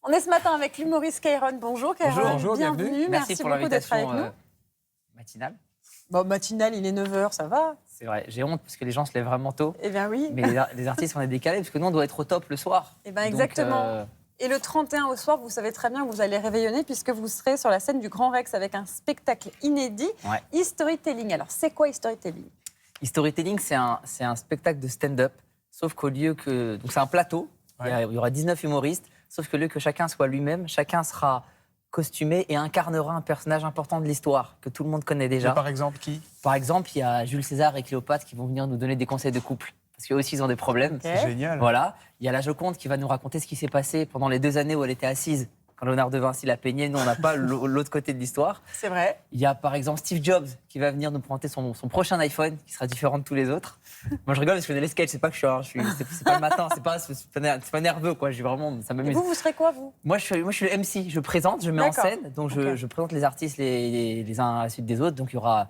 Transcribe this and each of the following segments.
On est ce matin avec l'humoriste Kairon. Bonjour Kairon, Bonjour, bienvenue. Merci Merci pour beaucoup d'être avec nous. l'invitation matinale. Bon, matinal, il est 9h, ça va? C'est vrai, j'ai honte parce que les gens se lèvent vraiment tôt. Eh bien oui. Mais les artistes, on est décalés parce que nous, on doit être au top le soir. Eh bien Donc, exactement. Et le 31 au soir, vous savez très bien que vous allez réveillonner puisque vous serez sur la scène du Grand Rex avec un spectacle inédit, Ouais. e-storytelling. Alors, c'est quoi e-storytelling? E-storytelling, c'est un spectacle de stand-up, sauf qu'au lieu que... Donc c'est un plateau, Ouais. il y aura 19 humoristes, sauf que au lieu que chacun soit lui-même, chacun sera costumé et incarnera un personnage important de l'histoire que tout le monde connaît déjà. Par exemple, qui? Par exemple, il y a Jules César et Cléopâtre qui vont venir nous donner des conseils de couple, parce qu'eux aussi, ils ont des problèmes. Ok. C'est génial. Voilà. Il y a la Joconde qui va nous raconter ce qui s'est passé pendant les 2 années où elle était assise. Quand Léonard de Vinci l'a peignée, nous, on n'a pas l'autre côté de l'histoire. C'est vrai. Il y a par exemple Steve Jobs qui va venir nous présenter son prochain iPhone, qui sera différent de tous les autres. Moi, je rigole parce que je connais les sketchs, c'est pas que c'est pas le matin, c'est pas nerveux, quoi. Ça Et m'amuse. vous serez quoi, vous? Moi, je suis le MC, je présente, je mets en D'accord. scène, donc Ok. je présente les artistes les uns à la suite des autres. Donc il y aura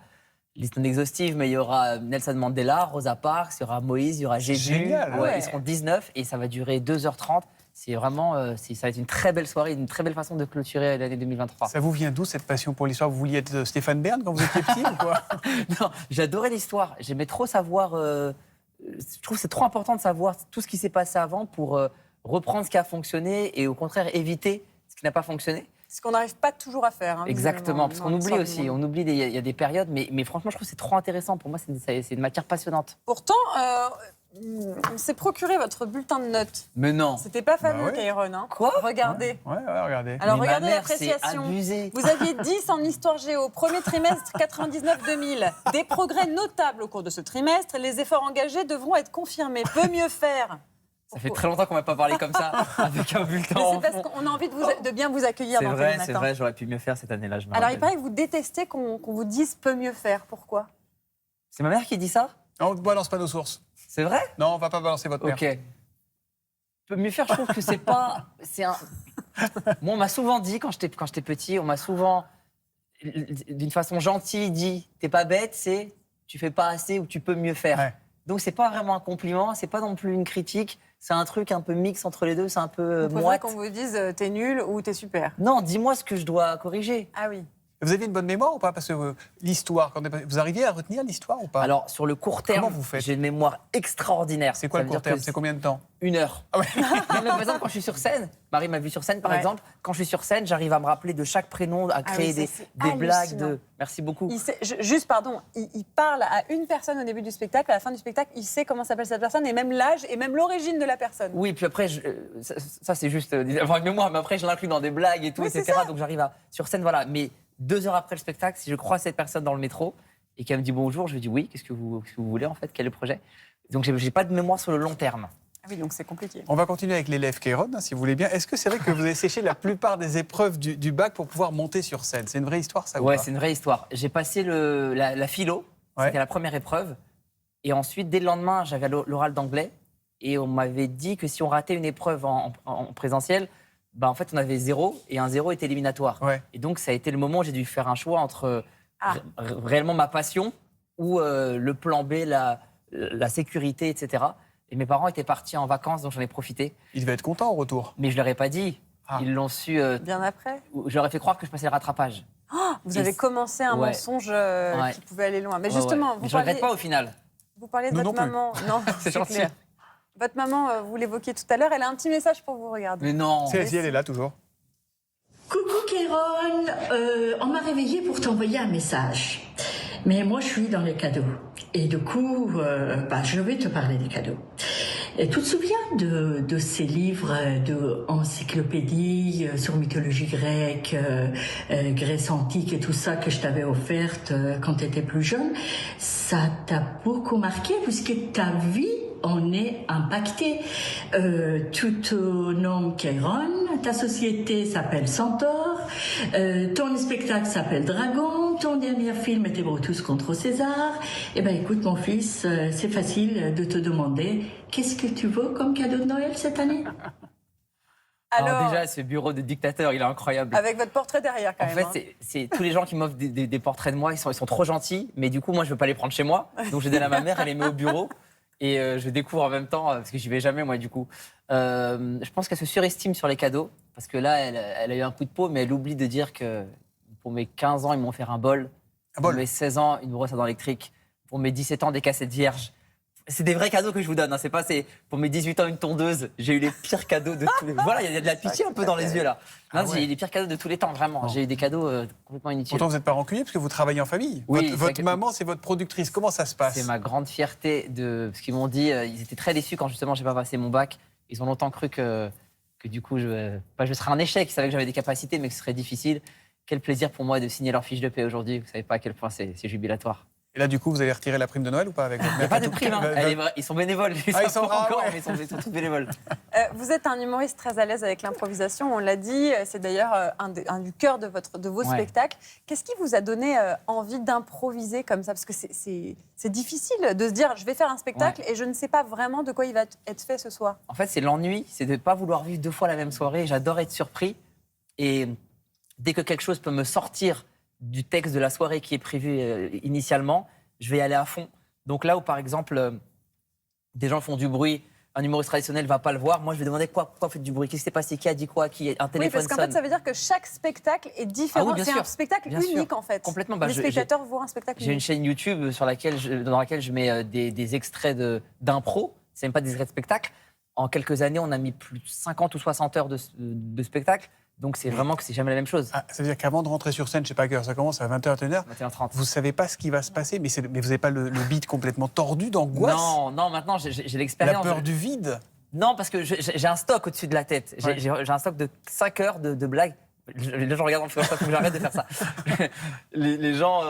liste non exhaustive, mais il y aura Nelson Mandela, Rosa Parks, il y aura Moïse, il y aura Jésus. génial. Ouais, Ouais. Ils seront 19 et ça va durer 2h30. C'est vraiment, ça va être une très belle soirée, une très belle façon de clôturer l'année 2023. Ça vous vient d'où cette passion pour l'histoire? Vous vouliez être Stéphane Bern quand vous étiez petit ou quoi? Non, j'adorais l'histoire. J'aimais trop savoir. Je trouve que c'est trop important de savoir tout ce qui s'est passé avant pour reprendre ce qui a fonctionné et au contraire éviter ce qui n'a pas fonctionné. Ce qu'on n'arrive pas toujours à faire. Hein, Exactement, parce visiblement, qu'on dans oublie l'histoire du aussi. monde. On oublie, il y a des périodes, mais franchement, je trouve que c'est trop intéressant. Pour moi, c'est une matière passionnante. Pourtant, on s'est procuré votre bulletin de notes. Mais non. C'était pas fameux, Bah ouais. Kairon. Hein. Quoi? Regardez. Ouais, regardez. Alors, Mais regardez ma mère, c'est l'appréciation. abusé. Vous aviez 10 en histoire géo, premier trimestre 99-2000. Des progrès notables au cours de ce trimestre. Les efforts engagés devront être confirmés. Peut mieux faire. Ça fait très longtemps qu'on m'a pas parlé comme ça, avec un bulletin Mais en c'est parce fond. qu'on a envie de bien vous accueillir C'est dans vrai, Télé c'est Matin. vrai, j'aurais pu mieux faire cette année-là. Je me Alors, il rappelle. paraît que vous détestez qu'on vous dise peut mieux faire. Pourquoi? C'est ma mère qui dit ça? Non, on ne balance pas nos sources. C'est vrai? Non, on va pas balancer votre mère. Ok. Peut mieux faire, je trouve que c'est pas. Moi, on m'a souvent dit, quand j'étais petit, on m'a souvent, d'une façon gentille, dit t'es pas bête, c'est tu fais pas assez ou tu peux mieux faire. Ouais. Donc, c'est pas vraiment un compliment, c'est pas non plus une critique, c'est un truc un peu mix entre les deux, c'est un peu Vous préférez moite. qu'on vous dise t'es nul ou t'es super? Non, dis-moi ce que je dois corriger. Ah oui. Vous avez une bonne mémoire ou pas? Parce que l'histoire, vous arrivez à retenir l'histoire ou pas? Alors, sur le court terme, Comment vous faites? j'ai une mémoire extraordinaire. c'est quoi Ça le veut court dire que terme? C'est combien de temps? 1 heure. Ah ouais. Non, mais par exemple, quand je suis sur scène, Marie m'a vu sur scène, par Ouais. exemple, quand je suis sur scène, j'arrive à me rappeler de chaque prénom, à créer oui, ça, c'est des blagues. hallucinant. Merci beaucoup. Juste, pardon, il parle à une personne au début du spectacle, à la fin du spectacle, il sait comment s'appelle cette personne et même l'âge et même l'origine de la personne. Oui, puis après, ça c'est juste avoir une mémoire, mais après, je l'inclus dans des blagues et tout, Oui, c'est etc. ça. Donc j'arrive sur scène, voilà. Mais 2 heures après le spectacle, si je croise cette personne dans le métro et qu'elle me dit bonjour, je lui dis oui, qu'est-ce que vous voulez en fait? Quel est le projet? Donc j'ai pas de mémoire sur le long terme. Ah oui, donc c'est compliqué. On va continuer avec l'élève Kairon, si vous voulez bien. Est-ce que c'est vrai que vous avez séché la plupart des épreuves du bac pour pouvoir monter sur scène? C'est une vraie histoire, ça ou Ouais, pas? c'est une vraie histoire. J'ai passé la philo, Ouais. c'était la première épreuve. Et ensuite, dès le lendemain, j'avais l'oral d'anglais. Et on m'avait dit que si on ratait une épreuve en présentiel, bah en fait, on avait 0 et un 0 était éliminatoire. Ouais. Et donc, ça a été le moment où j'ai dû faire un choix entre Ah. réellement ma passion ou le plan B, la sécurité, etc. Et mes parents étaient partis en vacances, donc j'en ai profité. Il devait être content au retour. Mais je leur ai pas dit. Ah. Ils l'ont su. Bien après, Je leur ai fait croire que je passais le rattrapage. vous Et avez commencé un ouais. mensonge Ouais. qui pouvait aller loin. Mais Ouais, justement, ouais. Mais je regrette pas au final. vous parlez de Nous votre non plus. maman. Non, C'est gentil. clair. Votre maman, vous l'évoquiez tout à l'heure, elle a un petit message pour vous, regardez. Mais non. Si, elle est là toujours. Coucou Kairon, on m'a réveillée pour t'envoyer un message. Mais moi je suis dans les cadeaux. Et du coup, je vais te parler des cadeaux. Et tu te souviens de ces livres de encyclopédie sur mythologie grecque, Grèce antique et tout ça que je t'avais offerte quand tu étais plus jeune? Ça t'a beaucoup marqué puisque ta vie en est impactée. Tu te nommes Kairon, ta société s'appelle Centaure, ton spectacle s'appelle Dragon, ton dernier film était Brutus contre César. Eh ben écoute mon fils, c'est facile de te demander qu'est-ce que tu veux comme cadeau de Noël cette année? Alors déjà, ce bureau de dictateur, il est incroyable. Avec votre portrait derrière, quand En même. fait, c'est tous les gens qui m'offrent des portraits de moi, ils sont trop gentils, mais du coup, moi, je veux pas les prendre chez moi. Donc, je les donne à ma mère, elle les met au bureau. Et je découvre en même temps, parce que j'y vais jamais moi du coup. Je pense qu'elle se surestime sur les cadeaux, parce que là, elle a eu un coup de peau, mais elle oublie de dire que pour mes 15 ans, ils m'ont offert un bol. Pour mes 16 ans, une brosse à dents électrique. Pour mes 17 ans, des cassettes vierges. C'est des vrais cadeaux que je vous donne. Hein. C'est pas, pour mes 18 ans, une tondeuse. J'ai eu les pires cadeaux de tous les... Voilà, il y a de la pitié un peu dans les yeux là. Non, j'ai eu les pires cadeaux de tous les temps, vraiment. J'ai eu des cadeaux complètement inutiles. Pourtant, vous n'êtes pas rancunier parce que vous travaillez en famille. Oui, votre maman, c'est votre productrice. Comment ça se passe? C'est ma grande fierté. Parce qu'ils m'ont dit, ils étaient très déçus quand justement j'ai pas passé mon bac. Ils ont longtemps cru que du coup, je serais un échec. Ils savaient que j'avais des capacités, mais que ce serait difficile. Quel plaisir pour moi de signer leur fiche de paie aujourd'hui. Vous savez pas à quel point c'est jubilatoire. Et là, du coup, vous allez retirer la prime de Noël ou pas avec votre Il n'y mère? a pas de prime, hein. Ils sont bénévoles. Ils sont pas encore, mais ils sont tous bénévoles. Vous êtes un humoriste très à l'aise avec l'improvisation, on l'a dit. C'est d'ailleurs un du cœur de vos spectacles. Qu'est-ce qui vous a donné envie d'improviser comme ça? Parce que c'est difficile de se dire, je vais faire un spectacle et je ne sais pas vraiment de quoi il va être fait ce soir. En fait, c'est l'ennui, c'est de ne pas vouloir vivre 2 fois la même soirée. J'adore être surpris. Et dès que quelque chose peut me sortir du texte de la soirée qui est prévu initialement, je vais y aller à fond. Donc là où, par exemple, des gens font du bruit, un humoriste traditionnel ne va pas le voir, moi je vais demander pourquoi vous faites du bruit, qu'est-ce qui s'est passé, qui a dit quoi, un téléphone sonne. Oui, parce qu'en fait, ça veut dire que chaque spectacle est différent. C'est un spectacle unique, en fait. Complètement. Les spectateurs voient un spectacle unique. J'ai une chaîne YouTube dans laquelle je mets des extraits d'impro, c'est même pas des extraits de spectacle. En quelques années, on a mis plus de 50 ou 60 heures de spectacle. Donc c'est vraiment que c'est jamais la même chose. Ah, ça veut dire qu'avant de rentrer sur scène, je sais pas à quelle heure ça commence, à 20h, 21h, 21h30. vous savez pas ce qui va se passer, mais vous n'avez pas le beat complètement tordu d'angoisse? Non, maintenant j'ai l'expérience. La peur du vide? Non, parce que j'ai un stock au-dessus de la tête. J'ai un stock de 5 heures de blagues. Là, je regarde dans le film, il faut que j'arrête de faire ça. les gens...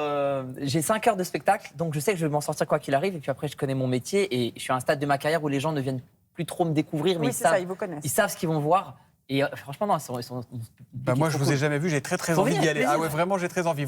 j'ai 5 heures de spectacle, donc je sais que je vais m'en sortir quoi qu'il arrive. Et puis après, je connais mon métier et je suis à un stade de ma carrière où les gens ne viennent plus trop me découvrir, mais ils vous connaissent. Ils savent ce qu'ils vont voir. Et franchement, non, ils sont moi, je vous ai jamais vu, j'ai très envie d'y aller. Ah ouais, vraiment, j'ai très envie.